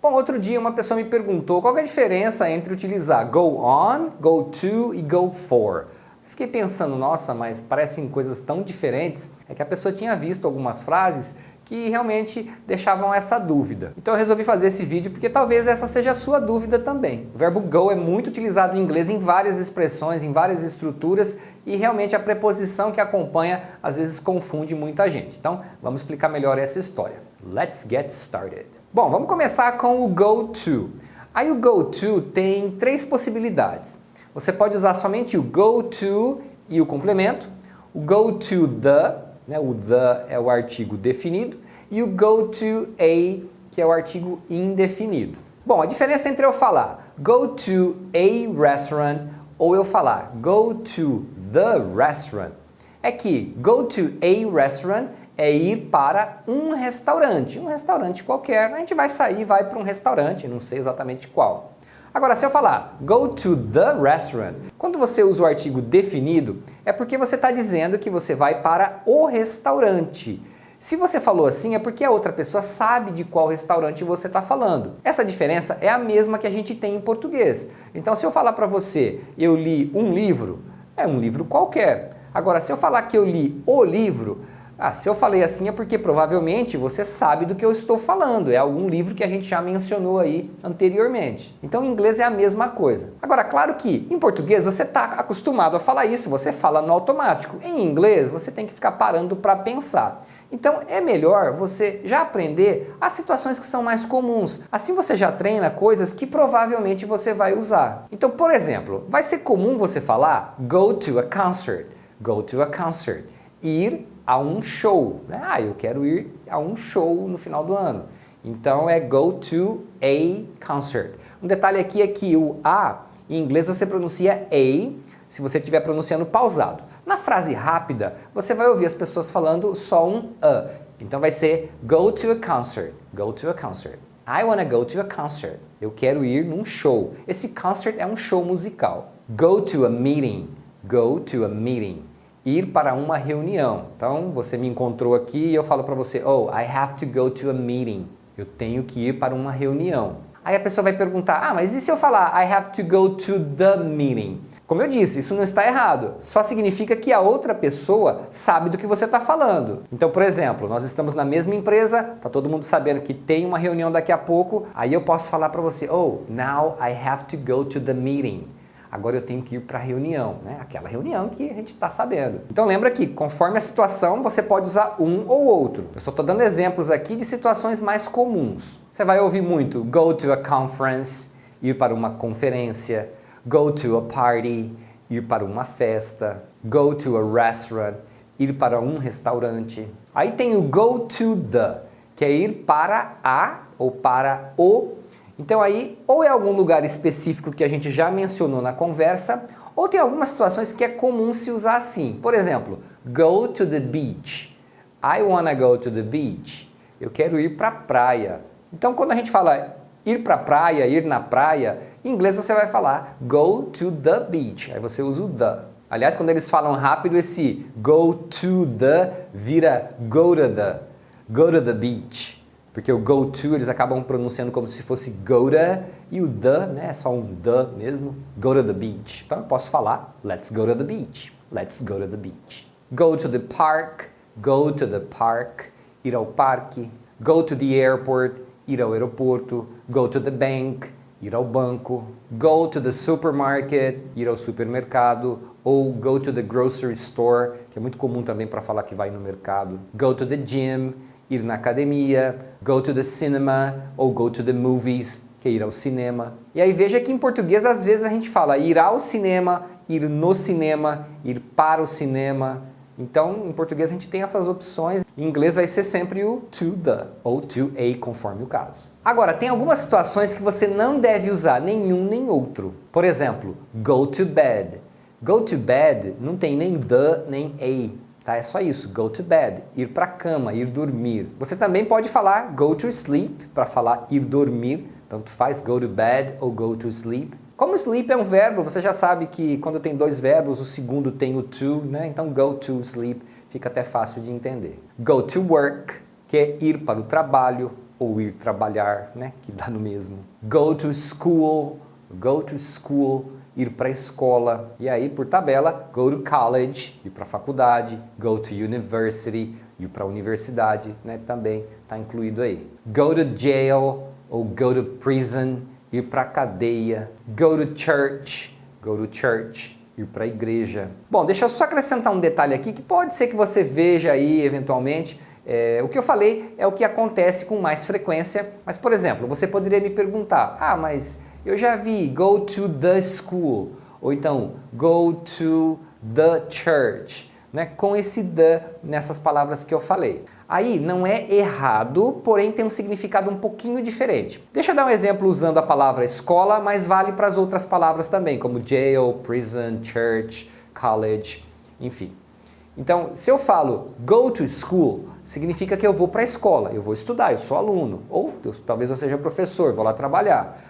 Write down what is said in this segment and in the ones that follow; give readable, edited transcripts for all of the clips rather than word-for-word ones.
Bom, outro dia uma pessoa me perguntou qual é a diferença entre utilizar go on, go to e go for. Eu fiquei pensando, nossa, mas parecem coisas tão diferentes. É que a pessoa tinha visto algumas frases que realmente deixavam essa dúvida. Então eu resolvi fazer esse vídeo porque talvez essa seja a sua dúvida também. O verbo go é muito utilizado em inglês em várias expressões, em várias estruturas e realmente a preposição que acompanha às vezes confunde muita gente. Então vamos explicar melhor essa história. Let's get started. Bom, vamos começar com o go to. Aí o go to tem três possibilidades. Você pode usar somente o go to e o complemento, o go to the, né, o the é o artigo definido, e o go to a, que é o artigo indefinido. Bom, a diferença entre eu falar go to a restaurant ou eu falar go to the restaurant é que go to a restaurant é ir para um restaurante qualquer. A gente vai sair e vai para um restaurante, não sei exatamente qual. Agora, se eu falar go to the restaurant, quando você usa o artigo definido, é porque você está dizendo que você vai para o restaurante. Se você falou assim, é porque a outra pessoa sabe de qual restaurante você está falando. Essa diferença é a mesma que a gente tem em português. Então, se eu falar para você, eu li um livro, é um livro qualquer. Agora, se eu falar que eu li o livro, se eu falei assim é porque provavelmente você sabe do que eu estou falando, é algum livro que a gente já mencionou aí anteriormente. Então em inglês é a mesma coisa. Agora, claro que em português você está acostumado a falar isso, você fala no automático. Em inglês você tem que ficar parando para pensar. Então é melhor você já aprender as situações que são mais comuns. Assim você já treina coisas que provavelmente você vai usar. Então, por exemplo, vai ser comum você falar go to a concert, go to a concert, ir a um show, né? Eu quero ir a um show no final do ano. Então é go to a concert. Um detalhe aqui é que o a, em inglês você pronuncia a, se você estiver pronunciando pausado. Na frase rápida, você vai ouvir as pessoas falando só um a. Então vai ser go to a concert, go to a concert. I wanna go to a concert. Eu quero ir num show. Esse concert é um show musical. Go to a meeting, go to a meeting. Ir para uma reunião. Então, você me encontrou aqui e eu falo para você, oh, I have to go to a meeting. Eu tenho que ir para uma reunião. Aí a pessoa vai perguntar, mas e se eu falar I have to go to the meeting? Como eu disse, isso não está errado. Só significa que a outra pessoa sabe do que você está falando. Então, por exemplo, nós estamos na mesma empresa, está todo mundo sabendo que tem uma reunião daqui a pouco, aí eu posso falar para você, oh, now I have to go to the meeting. Agora eu tenho que ir para a reunião, né? Aquela reunião que a gente está sabendo. Então lembra que conforme a situação você pode usar um ou outro. Eu só estou dando exemplos aqui de situações mais comuns. Você vai ouvir muito go to a conference, ir para uma conferência, go to a party, ir para uma festa, go to a restaurant, ir para um restaurante. Aí tem o go to the, que é ir para a ou para o. Então aí, ou é algum lugar específico que a gente já mencionou na conversa, ou tem algumas situações que é comum se usar assim. Por exemplo, go to the beach. I wanna go to the beach. Eu quero ir para a praia. Então quando a gente fala ir para a praia, ir na praia, em inglês você vai falar go to the beach. Aí você usa o the. Aliás, quando eles falam rápido, esse go to the vira go to the beach. Porque o go to eles acabam pronunciando como se fosse go to, e o the, né, é só um the mesmo, go to the beach. Então eu posso falar, let's go to the beach, let's go to the beach. Go to the park, go to the park, ir ao parque. Go to the airport, ir ao aeroporto. Go to the bank, ir ao banco. Go to the supermarket, ir ao supermercado. Ou go to the grocery store, que é muito comum também para falar que vai no mercado. Go to the gym, ir na academia, go to the cinema ou go to the movies, que é ir ao cinema. E aí veja que em português às vezes a gente fala ir ao cinema, ir no cinema, ir para o cinema. Então em português a gente tem essas opções. Em inglês vai ser sempre o to the ou to a, conforme o caso. Agora, tem algumas situações que você não deve usar nenhum nem outro. Por exemplo, go to bed. Go to bed não tem nem the nem a. Tá? É só isso, go to bed, ir para a cama, ir dormir. Você também pode falar go to sleep, para falar ir dormir, tanto faz go to bed ou go to sleep. Como sleep é um verbo, você já sabe que quando tem dois verbos, o segundo tem o to, né? Então go to sleep fica até fácil de entender. Go to work, que é ir para o trabalho. ou ir trabalhar, né, que dá no mesmo. Go to school, ir para a escola. E aí, por tabela, go to college, ir para a faculdade. Go to university, ir para a universidade, né, também está incluído aí. Go to jail ou go to prison, ir para a cadeia. Go to church, ir para a igreja. Bom, deixa eu só acrescentar um detalhe aqui que pode ser que você veja aí eventualmente. O que eu falei é o que acontece com mais frequência, mas, por exemplo, você poderia me perguntar, mas eu já vi go to the school, ou então go to the church, né? Com esse the nessas palavras que eu falei. Aí não é errado, porém tem um significado um pouquinho diferente. Deixa eu dar um exemplo usando a palavra escola, mas vale para as outras palavras também, como jail, prison, church, college, enfim. Então, se eu falo go to school, significa que eu vou para a escola, eu vou estudar, eu sou aluno, ou talvez eu seja professor, vou lá trabalhar.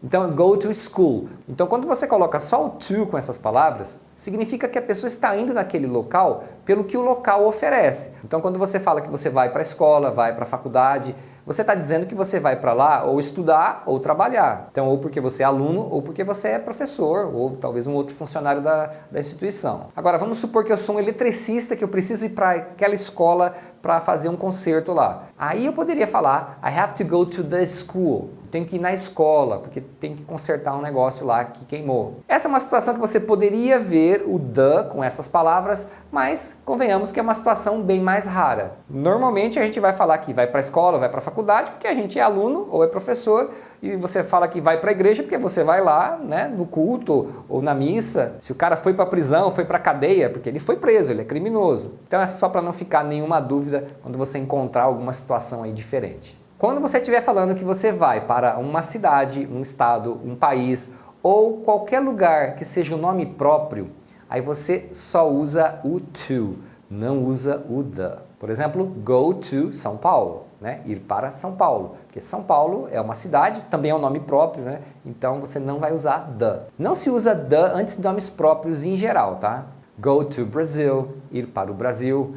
Então, go to school. Então, quando você coloca só o to com essas palavras, significa que a pessoa está indo naquele local pelo que o local oferece. Então, quando você fala que você vai para a escola, vai para a faculdade, você está dizendo que você vai para lá ou estudar ou trabalhar. Então, ou porque você é aluno ou porque você é professor ou talvez um outro funcionário da instituição. Agora, vamos supor que eu sou um eletricista, que eu preciso ir para aquela escola para fazer um concerto lá. Aí eu poderia falar, I have to go to the school. Tenho que ir na escola, porque tem que consertar um negócio lá que queimou. Essa é uma situação que você poderia ver o the com essas palavras, mas convenhamos que é uma situação bem mais rara. Normalmente a gente vai falar que vai para a escola, vai para a faculdade, porque a gente é aluno ou é professor, e você fala que vai para a igreja porque você vai lá, né, no culto ou na missa. Se o cara foi para a prisão, foi para a cadeia, porque ele foi preso, ele é criminoso. Então é só para não ficar nenhuma dúvida quando você encontrar alguma situação aí diferente. Quando você estiver falando que você vai para uma cidade, um estado, um país ou qualquer lugar que seja o nome próprio, aí você só usa o to, não usa o the. Por exemplo, go to São Paulo, né? Ir para São Paulo, porque São Paulo é uma cidade, também é um nome próprio, né? Então você não vai usar the. Não se usa the antes de nomes próprios em geral, tá? Go to Brazil, ir para o Brasil.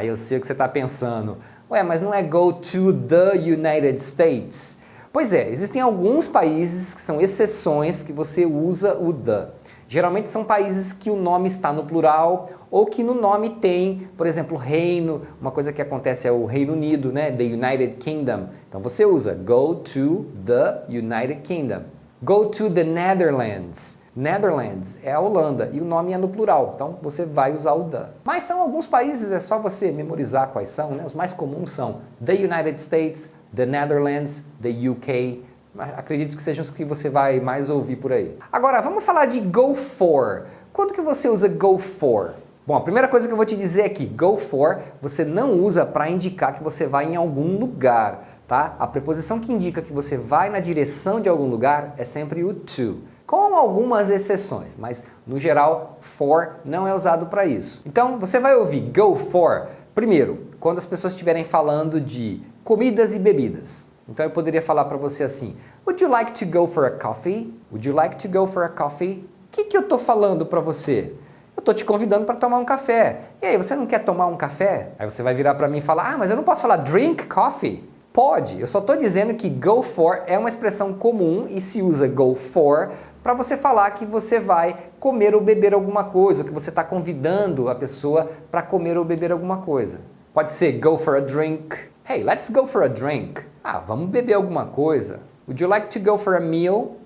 Eu sei o que você está pensando. Mas não é go to the United States? Pois é, existem alguns países que são exceções que você usa o the. Geralmente são países que o nome está no plural ou que no nome tem, por exemplo, reino. Uma coisa que acontece é o Reino Unido, né? The United Kingdom. Então você usa go to the United Kingdom. Go to the Netherlands. Netherlands é a Holanda e o nome é no plural, então você vai usar o the. Mas são alguns países, é só você memorizar quais são, né? Os mais comuns são the United States, the Netherlands, the UK. Acredito que sejam os que você vai mais ouvir por aí. Agora, vamos falar de go for. Quando que você usa go for? Bom, a primeira coisa que eu vou te dizer é que go for você não usa para indicar que você vai em algum lugar, tá? A preposição que indica que você vai na direção de algum lugar é sempre o to. Com algumas exceções, mas no geral, for não é usado para isso. Então, você vai ouvir go for, primeiro, quando as pessoas estiverem falando de comidas e bebidas. Então, eu poderia falar para você assim, would you like to go for a coffee? Would you like to go for a coffee? O que eu estou falando para você? Eu estou te convidando para tomar um café. E aí, você não quer tomar um café? Aí você vai virar para mim e falar, mas eu não posso falar drink coffee? Pode, eu só estou dizendo que go for é uma expressão comum e se usa go for para você falar que você vai comer ou beber alguma coisa, ou que você está convidando a pessoa para comer ou beber alguma coisa. Pode ser go for a drink. Hey, let's go for a drink. Vamos beber alguma coisa. Would you like to go for a meal?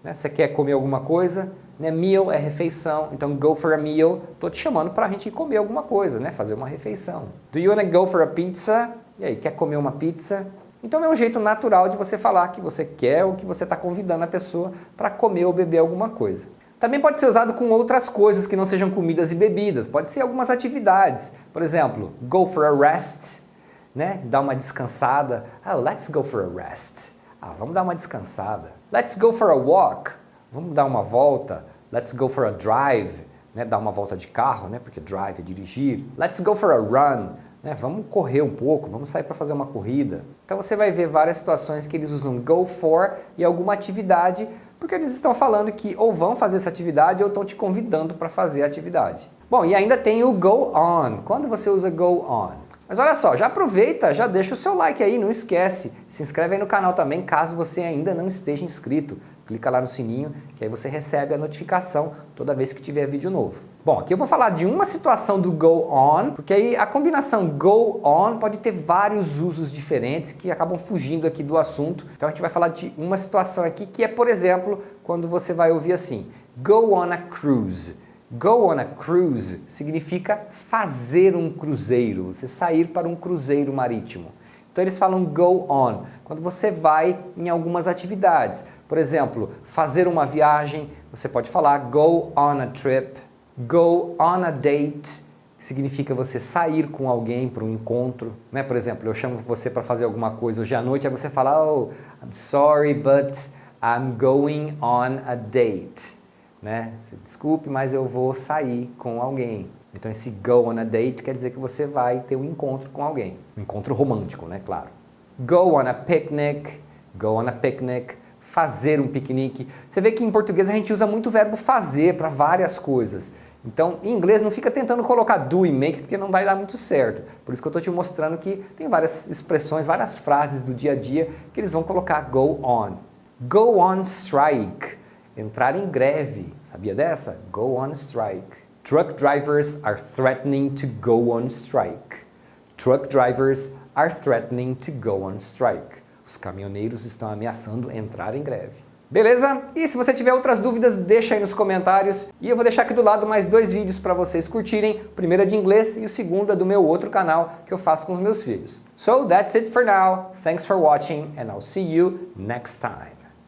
Né? Você quer comer alguma coisa? Né? Meal é refeição, então go for a meal. Estou te chamando para a gente comer alguma coisa, né? Fazer uma refeição. Do you want to go for a pizza? E aí, quer comer uma pizza? Então é um jeito natural de você falar que você quer ou que você está convidando a pessoa para comer ou beber alguma coisa. Também pode ser usado com outras coisas que não sejam comidas e bebidas. Pode ser algumas atividades. Por exemplo, go for a rest, né? Dar uma descansada. Let's go for a rest. Vamos dar uma descansada. Let's go for a walk. Vamos dar uma volta. Let's go for a drive. Né? Dar uma volta de carro, né? Porque drive é dirigir. Let's go for a run. Vamos correr um pouco, vamos sair para fazer uma corrida. Então você vai ver várias situações que eles usam go for e alguma atividade, porque eles estão falando que ou vão fazer essa atividade ou estão te convidando para fazer a atividade. Bom, e ainda tem o go on. Quando você usa go on? Mas olha só, já aproveita, já deixa o seu like aí, não esquece. Se inscreve aí no canal também, caso você ainda não esteja inscrito. Clica lá no sininho, que aí você recebe a notificação toda vez que tiver vídeo novo. Bom, aqui eu vou falar de uma situação do go on, porque aí a combinação go on pode ter vários usos diferentes que acabam fugindo aqui do assunto. Então a gente vai falar de uma situação aqui que é, por exemplo, quando você vai ouvir assim, go on a cruise. Go on a cruise significa fazer um cruzeiro, você sair para um cruzeiro marítimo. Então eles falam go on, quando você vai em algumas atividades. Por exemplo, fazer uma viagem, você pode falar go on a trip, go on a date, que significa você sair com alguém para um encontro. Né? Por exemplo, eu chamo você para fazer alguma coisa hoje à noite, aí você fala, oh, I'm sorry, but I'm going on a date. Né? Desculpe, mas eu vou sair com alguém. Então esse go on a date quer dizer que você vai ter um encontro com alguém. Um encontro romântico, né? Claro. Go on a picnic, fazer um piquenique. Você vê que em português a gente usa muito o verbo fazer para várias coisas. Então, em inglês não fica tentando colocar do e make, porque não vai dar muito certo. Por isso que eu estou te mostrando que tem várias expressões, várias frases do dia a dia que eles vão colocar go on. Go on strike, entrar em greve. Sabia dessa? Go on strike. Truck drivers are threatening to go on strike. Truck drivers are threatening to go on strike. Os caminhoneiros estão ameaçando entrar em greve. Beleza? E se você tiver outras dúvidas, deixa aí nos comentários. E eu vou deixar aqui do lado mais 2 vídeos para vocês curtirem. O primeiro é de inglês e o segundo é do meu outro canal que eu faço com os meus filhos. So that's it for now. Thanks for watching and I'll see you next time.